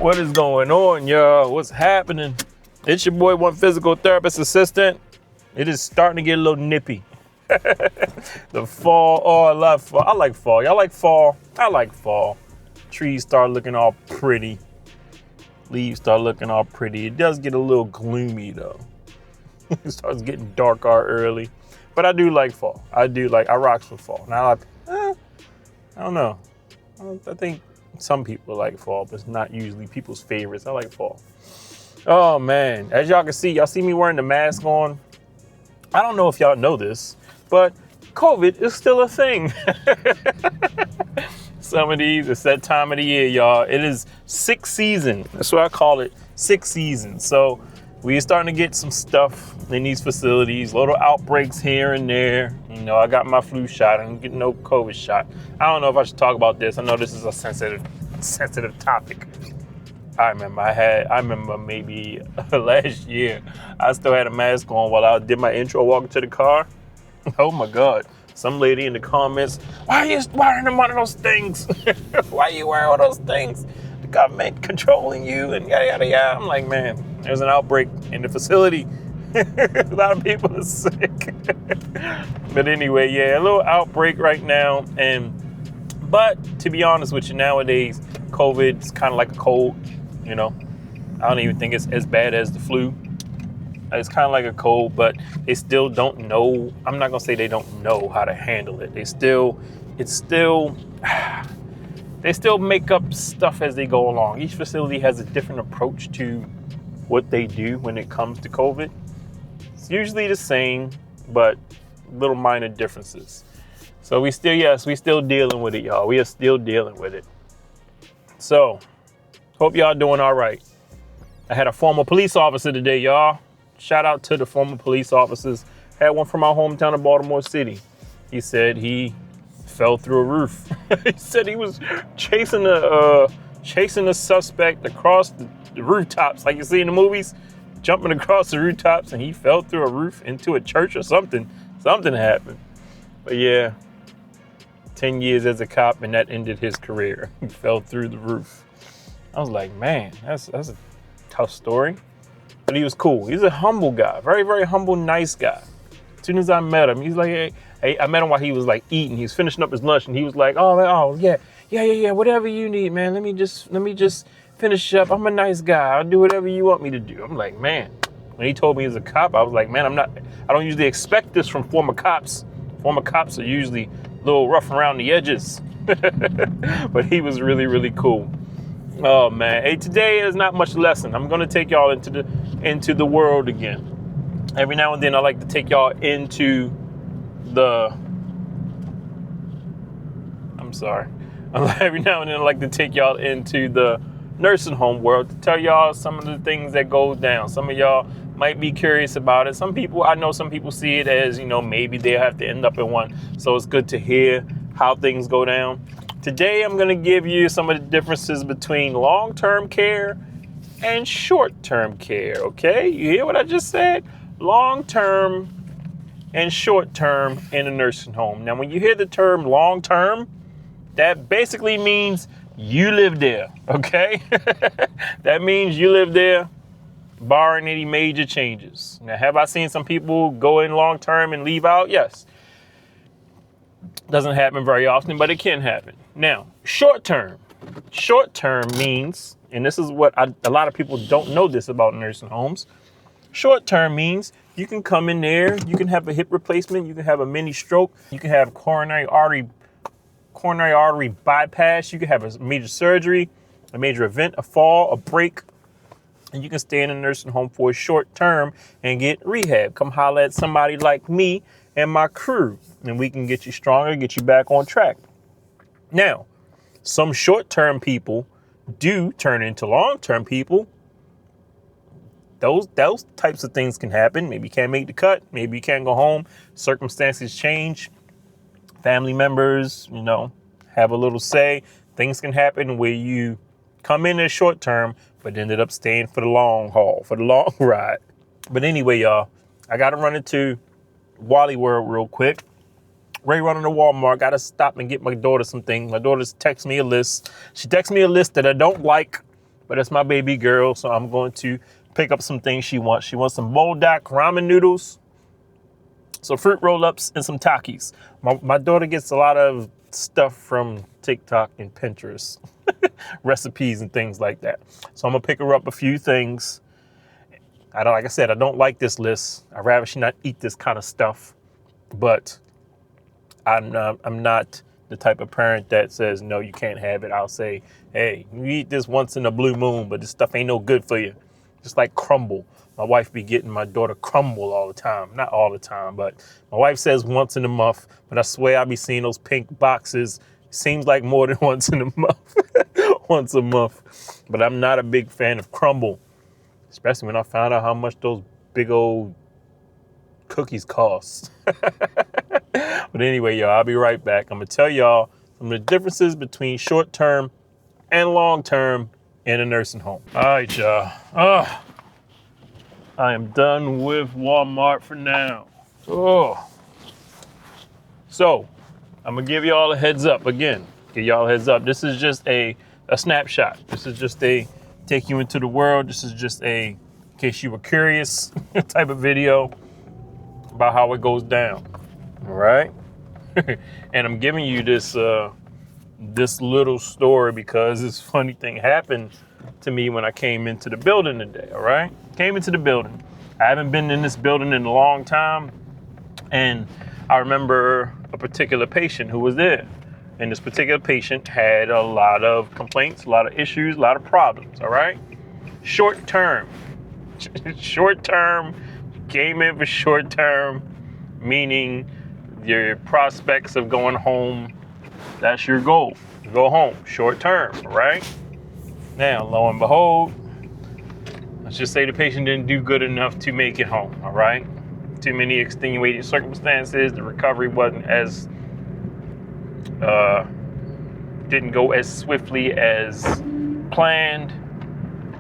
What is going on, y'all? What's happening? It's your boy, one physical therapist assistant. It is starting to get a little nippy. The fall, oh, I love fall. I like fall. Y'all like fall? I like fall. Trees start looking all pretty. Leaves start looking all pretty. It does get a little gloomy though. It starts getting darker early. But I do like fall. I rocks with fall. Now, I don't know. I think some people like fall, but it's not usually people's favorites. I like fall. Oh man, as y'all can see, y'all see me wearing the mask on. I don't know if y'all know this, but COVID is still a thing. Some of these, it's that time of the year, y'all. It is sixth season. That's what I call it, sixth season. So we're starting to get some stuff in these facilities, little outbreaks here and there. You know, I got my flu shot. I didn't get no COVID shot. I don't know if I should talk about this. I know this is a sensitive topic. I remember maybe last year, I still had a mask on while I did my intro walking to the car. Oh my God. Some lady in the comments, why are you wearing one of those things? Why are you wearing all those things? The government controlling you and yada, yada, yada. I'm like, man, there's an outbreak in the facility. A lot of people are sick. But anyway, yeah, a little outbreak right now. But to be honest with you, nowadays, COVID's kind of like a cold, you know. I don't even think it's as bad as the flu. It's kind of like a cold, but they still don't know. I'm not going to say they don't know how to handle it. They still make up stuff as they go along. Each facility has a different approach to what they do when it comes to COVID. It's usually the same, but little minor differences. So we still dealing with it, y'all. We are still dealing with it. So, hope y'all doing all right. I had a former police officer today, y'all. Shout out to the former police officers. Had one from my hometown of Baltimore City. He said he fell through a roof. He said he was chasing a suspect across the rooftops, like you see in the movies, jumping across the rooftops, and he fell through a roof into a church or something. Something happened. But yeah, 10 years as a cop, and that ended his career. He fell through the roof. I was like, man, that's a tough story. But he was cool. He's a humble guy, very, very humble, nice guy. As soon as I met him, he's like, hey, I met him while he was like eating. He was finishing up his lunch, and he was like, oh yeah, whatever you need, man. Let me just finish up. I'm a nice guy. I'll do whatever you want me to do. I'm like, man. When he told me he's a cop, I was like, man, I don't usually expect this from former cops. Former cops are usually a little rough around the edges. But he was really, really cool. Oh man, hey, today is not much lesson. I'm gonna take y'all into the world again. Every now and then I like to take y'all into every now and then I like to take y'all into the nursing home world to tell y'all some of the things that go down. Some of y'all might be curious about it. I know some people see it as, you know, maybe they'll have to end up in one. So it's good to hear how things go down. Today, I'm going to give you some of the differences between long-term care and short-term care, okay? You hear what I just said? Long-term and short-term in a nursing home. Now, when you hear the term long-term, that basically means you live there, okay? That means you live there, barring any major changes. Now, have I seen some people go in long-term and leave out? Yes. Doesn't happen very often, but it can happen. Now, short-term means, and this is what a lot of people don't know this about nursing homes. Short-term means you can come in there, you can have a hip replacement, you can have a mini stroke, you can have coronary artery bypass, you can have a major surgery, a major event, a fall, a break, and you can stay in a nursing home for a short term and get rehab. Come holler at somebody like me and my crew, and we can get you stronger, get you back on track. Now, some short-term people do turn into long-term people. Those types of things can happen. Maybe you can't make the cut. Maybe you can't go home. Circumstances change. Family members, you know, have a little say. Things can happen where you come in as short-term, but ended up staying for the long haul, for the long ride. But anyway, y'all, I got to run into Wally World real quick. Ready running to Walmart. Got to stop and get my daughter some things. My daughter texts me a list. She texts me a list that I don't like, But it's my baby girl, so I'm going to pick up some things she wants. She wants some Buldak ramen noodles, some fruit roll-ups, and some Takis. My daughter gets a lot of stuff from TikTok and Pinterest, recipes and things like that. So I'm gonna pick her up a few things. Like I said, I don't like this list. I'd rather she not eat this kind of stuff. But I'm not the type of parent that says, no, you can't have it. I'll say, hey, you eat this once in a blue moon, but this stuff ain't no good for you. Just like crumble. My wife be getting my daughter crumble all the time. Not all the time, but my wife says once in a month, but I swear I be seeing those pink boxes. Seems like more than once in a month. Once a month. But I'm not a big fan of crumble, especially when I found out how much those big old cookies cost. But anyway, y'all, I'll be right back. I'm going to tell y'all some of the differences between short-term and long-term in a nursing home. All right, y'all. I am done with Walmart for now. So, I'm going to give y'all a heads up again. Give y'all a heads up. This is just a snapshot. This is just a take you into the world. This is just a, in case you were curious, type of video about how it goes down. All right? And I'm giving you this this little story because this funny thing happened to me when I came into the building today, all right? Came into the building. I haven't been in this building in a long time, and I remember a particular patient who was there. And this particular patient had a lot of complaints, a lot of issues, a lot of problems, all right? Short term, came in for short term, meaning your prospects of going home, that's your goal. You go home, short term, right? Now, lo and behold, let's just say the patient didn't do good enough to make it home, all right? Too many extenuating circumstances, the recovery wasn't as, didn't go as swiftly as planned.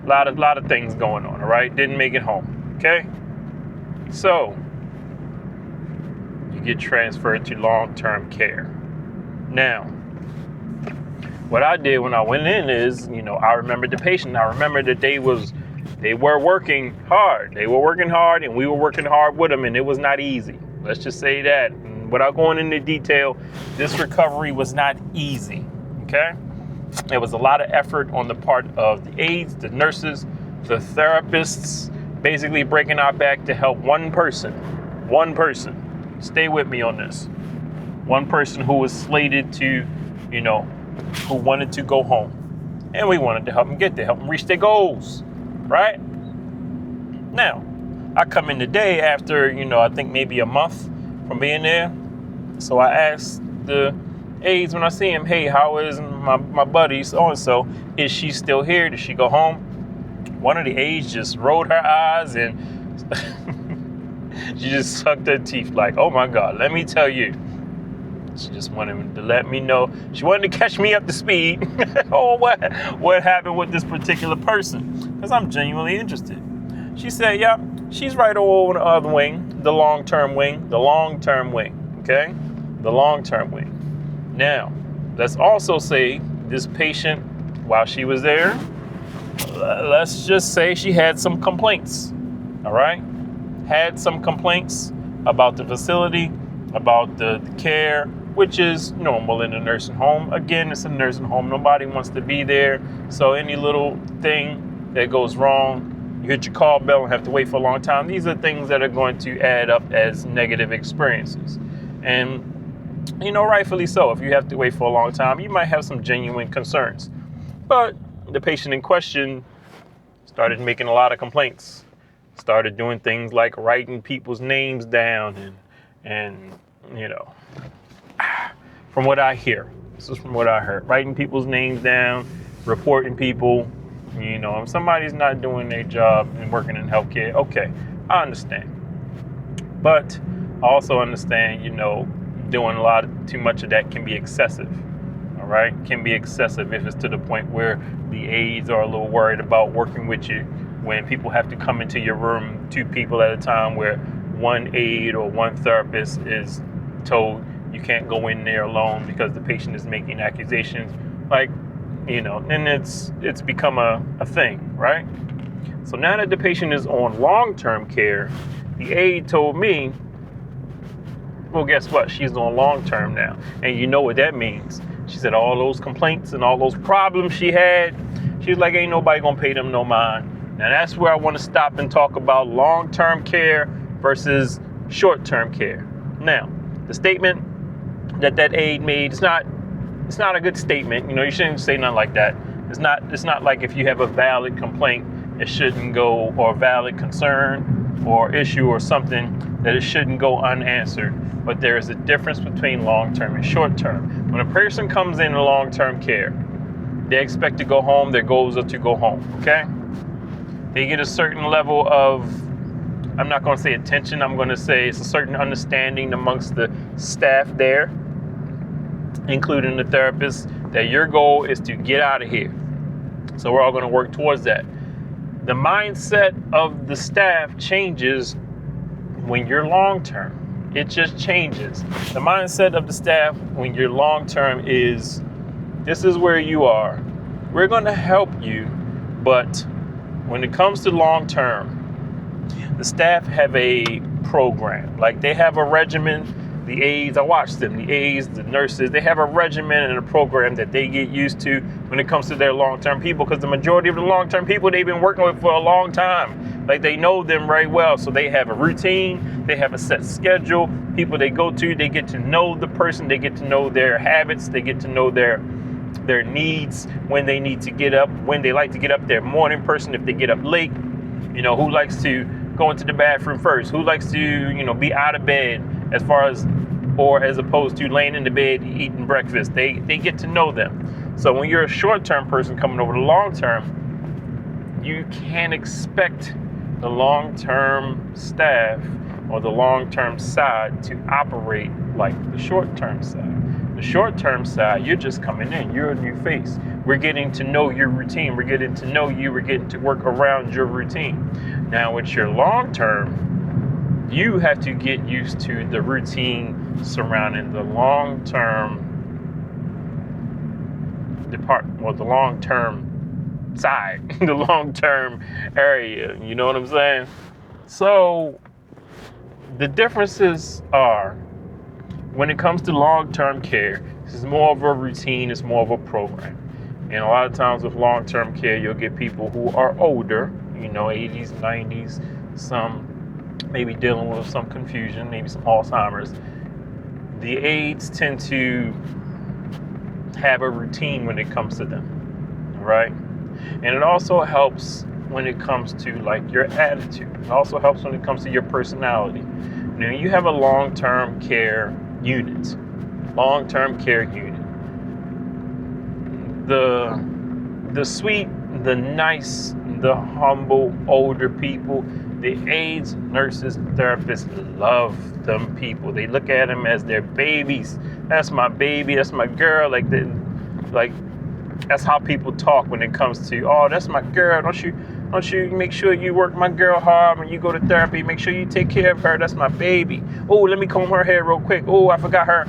A lot of things going on, all right? Didn't make it home, okay? So, you get transferred to long-term care. Now, what I did when I went in is, I remembered the patient. I remembered that they were working hard. They were working hard, and we were working hard with them, and it was not easy. Let's just say that. And without going into detail, this recovery was not easy, okay? There was a lot of effort on the part of the aides, the nurses, the therapists, basically breaking our back to help one person. Stay with me on this. One person who was slated to, who wanted to go home. And we wanted to help them get there, help them reach their goals, right? Now, I come in today after, I think maybe a month from being there. So I asked the aides when I see him, hey, how is my buddy so-and-so? Is she still here? Did she go home? One of the aides just rolled her eyes and she just sucked her teeth like, oh my God, let me tell you. She just wanted to let me know. She wanted to catch me up to speed. Oh, what happened with this particular person? Because I'm genuinely interested. She said, yeah, she's right over the other wing, the long-term wing, okay? The long-term wing. Now, let's also say this patient, while she was there, let's just say she had some complaints, all right? Had some complaints about the facility, about the care, which is normal in a nursing home. Again, it's a nursing home. Nobody wants to be there. So any little thing that goes wrong, you hit your call bell and have to wait for a long time. These are things that are going to add up as negative experiences. And, rightfully so. If you have to wait for a long time, you might have some genuine concerns. But the patient in question started making a lot of complaints. Started doing things like writing people's names down and from what I hear, this is from what I heard, writing people's names down, reporting people, if somebody's not doing their job and working in healthcare, okay, I understand. But I also understand, doing too much of that can be excessive, all right? Can be excessive if it's to the point where the aides are a little worried about working with you when people have to come into your room, 2 people at a time, where one aide or one therapist is told you can't go in there alone because the patient is making accusations. Like, and it's become a thing, right? So now that the patient is on long-term care, the aide told me, well, guess what? She's on long-term now. And you know what that means. She said all those complaints and all those problems she had, she's like, ain't nobody gonna pay them no mind. Now that's where I want to stop and talk about long-term care versus short-term care. Now, the statement that aide made, it's not a good statement. You shouldn't say nothing like that. It's not like if you have a valid complaint, it shouldn't go, or a valid concern or issue or something, that it shouldn't go unanswered. But there is a difference between long-term and short-term. When a person comes into long-term care, they expect to go home. Their goals are to go home, okay? They get a certain level of, I'm not going to say attention, I'm going to say it's a certain understanding amongst the staff there, including the therapist, that your goal is to get out of here. So we're all going to work towards that. The mindset of the staff changes when you're long-term. It just changes. The mindset of the staff when you're long-term is, this is where you are. We're going to help you, but when it comes to long-term, the staff have a program. Like, they have a regimen. The aides, I watch them, the aides, the nurses, they have a regimen and a program that they get used to when it comes to their long-term people, because the majority of the long-term people they've been working with for a long time. Like, they know them very well. So they have a routine, they have a set schedule. People they go to, they get to know the person, they get to know their habits, they get to know their needs, when they need to get up, when they like to get up, their morning person, if they get up late, who likes to go into the bathroom first, who likes to, be out of bed, as opposed to laying in the bed eating breakfast. They get to know them. So when you're a short-term person coming over to long-term, you can't expect the long-term staff or the long-term side to operate like the short-term side. The short-term side, you're just coming in. You're a new face. We're getting to know your routine. We're getting to know you. We're getting to work around your routine. Now, with your long-term, you have to get used to the routine surrounding the long-term the long-term side, the long-term area. You know what I'm saying? So the differences are, when it comes to long-term care, this is more of a routine, it's more of a program. And a lot of times with long-term care, you'll get people who are older, 80s, 90s, some maybe dealing with some confusion, maybe some Alzheimer's. The aides tend to have a routine when it comes to them, right? And it also helps when it comes to like your attitude. It also helps when it comes to your personality. You have a long-term care unit. The sweet, the nice, the humble older people, the aides, nurses, therapists love them people. They look at them as their babies. That's my baby. That's my girl. Like that's how people talk when it comes to, oh, that's my girl. Don't you make sure you work my girl hard when you go to therapy. Make sure you take care of her. That's my baby. Oh, let me comb her hair real quick. Oh, I forgot her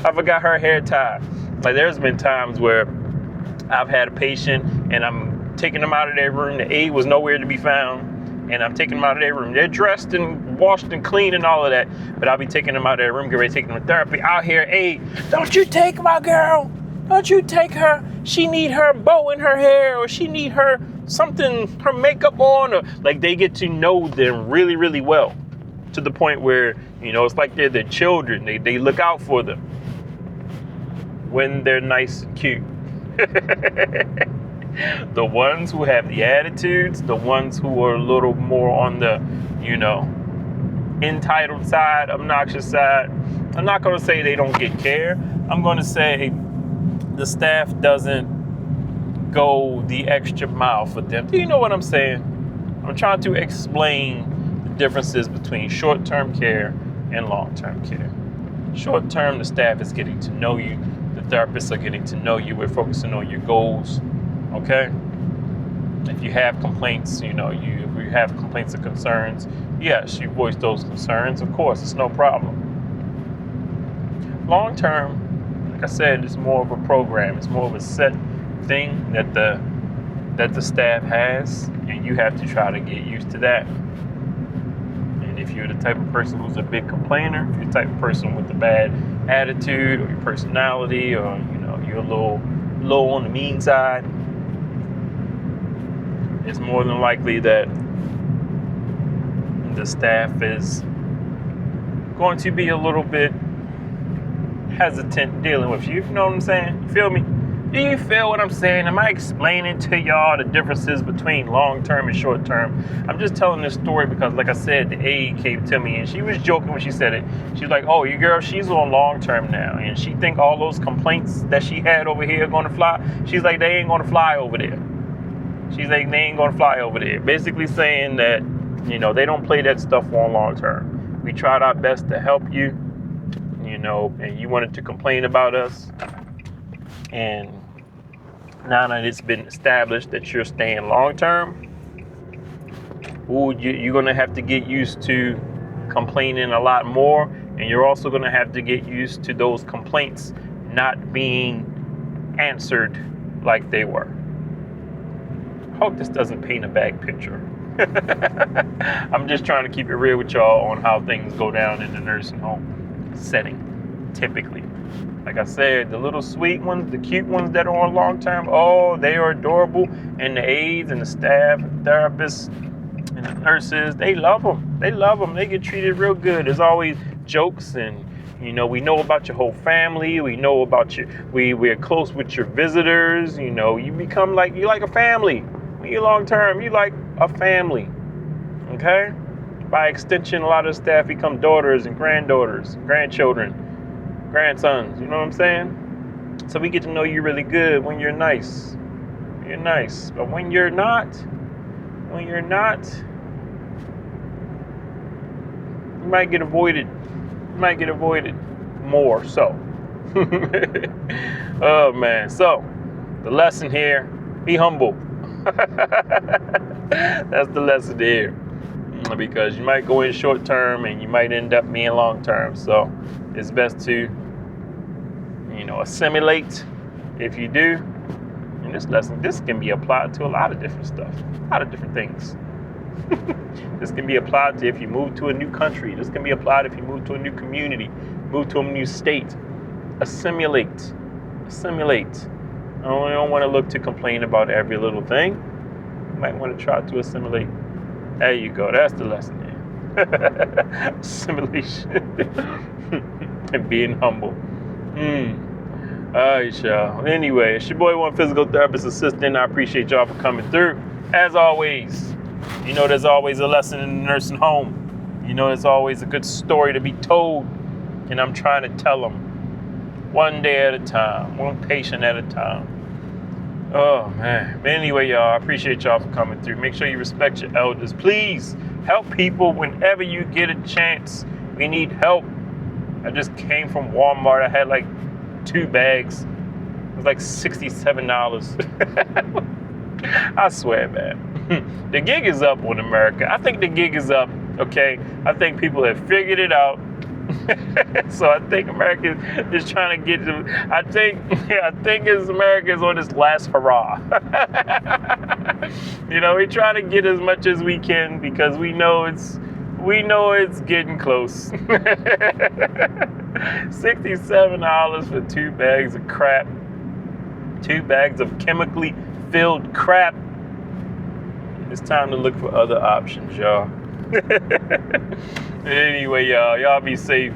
I forgot her hair tie. Like, there's been times where I've had a patient and I'm taking them out of their room. The aide was nowhere to be found, and I'm taking them out of their room. They're dressed and washed and clean and all of that, but I'll be taking them out of their room, get ready to take them to therapy. Out here, aide, don't you take my girl. Don't you take her. She need her bow in her hair, or she need her something, her makeup on. Or like, they get to know them really, really well, to the point where, it's like they're their children. They look out for them when they're nice and cute. The ones who have the attitudes, the ones who are a little more on the, entitled side, obnoxious side, I'm not going to say they don't get care. I'm going to say the staff doesn't go the extra mile for them. Do you know what I'm saying? I'm trying to explain the differences between short-term care and long-term care. Short-term, the staff is getting to know you. The therapists are getting to know you. We're focusing on your goals. Okay? If you have complaints, if you have complaints or concerns, yes, you voice those concerns. Of course, it's no problem. Long term, Like I said, it's more of a program. It's more of a set thing that the staff has, and you have to try to get used to that. And if you're the type of person who's a big complainer, if you're the type of person with a bad attitude or your personality, or you're a little low on the mean side, it's more than likely that the staff is going to be a little bit hesitant dealing with you. You know what I'm saying? You feel me? Do you feel what I'm saying? Am I explaining to y'all the differences between long-term and short-term? I'm just telling this story because, like I said, the aide came to me and she was joking when she said it. She's like, oh, your girl, she's on long-term now. And she think all those complaints that she had over here are going to fly. She's like, they ain't going to fly over there. She's like, they ain't going to fly over there. Basically saying that, they don't play that stuff on long-term. We tried our best to help you, and you wanted to complain about us. And now that it's been established that you're staying long-term, you're going to have to get used to complaining a lot more. And you're also going to have to get used to those complaints not being answered like they were. I hope this doesn't paint a bad picture. I'm just trying to keep it real with y'all on how things go down in the nursing home setting, typically. Like I said, the little sweet ones, the cute ones that are on long term, oh, they are adorable. And the aides and the staff, and therapists, and the nurses, they love them. They love them. They get treated real good. There's always jokes, and we know about your whole family. We know about you. We're close with your visitors. You become like a family. When you're long term, you like a family. Okay? By extension, a lot of the staff become daughters and granddaughters, grandchildren, grandsons. You know what I'm saying? So we get to know you really good when you're nice. You're nice. But when you're not, you might get avoided. You might get avoided more so. Oh man. So the lesson here, be humble. That's the lesson here. Because you might go in short term and you might end up being long term. So it's best to, assimilate if you do. And this lesson, this can be applied to a lot of different stuff, a lot of different things. This can be applied to if you move to a new country. This can be applied if you move to a new community, move to a new state. Assimilate. You don't want to look to complain about every little thing. You might want to try to assimilate. There you go. That's the lesson there. Assimilation. And being humble. All right, y'all. Anyway, it's your boy, One Physical Therapist Assistant. I appreciate y'all for coming through. As always, there's always a lesson in the nursing home. There's always a good story to be told. And I'm trying to tell them one day at a time, one patient at a time. Oh, man. But anyway, y'all, I appreciate y'all for coming through. Make sure you respect your elders. Please help people whenever you get a chance. We need help. I just came from Walmart. I had like 2 bags. It was like $67. I swear, man. The gig is up on America. I think the gig is up, okay? I think people have figured it out. So I think America is trying to get them. I think America is on this last hurrah. We try to get as much as we can because we know it's getting close. $67 for 2 bags of crap. 2 bags of chemically filled crap. It's time to look for other options, y'all. Anyway, y'all be safe.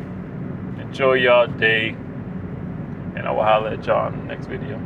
Enjoy y'all day. And I will holler at y'all in the next video.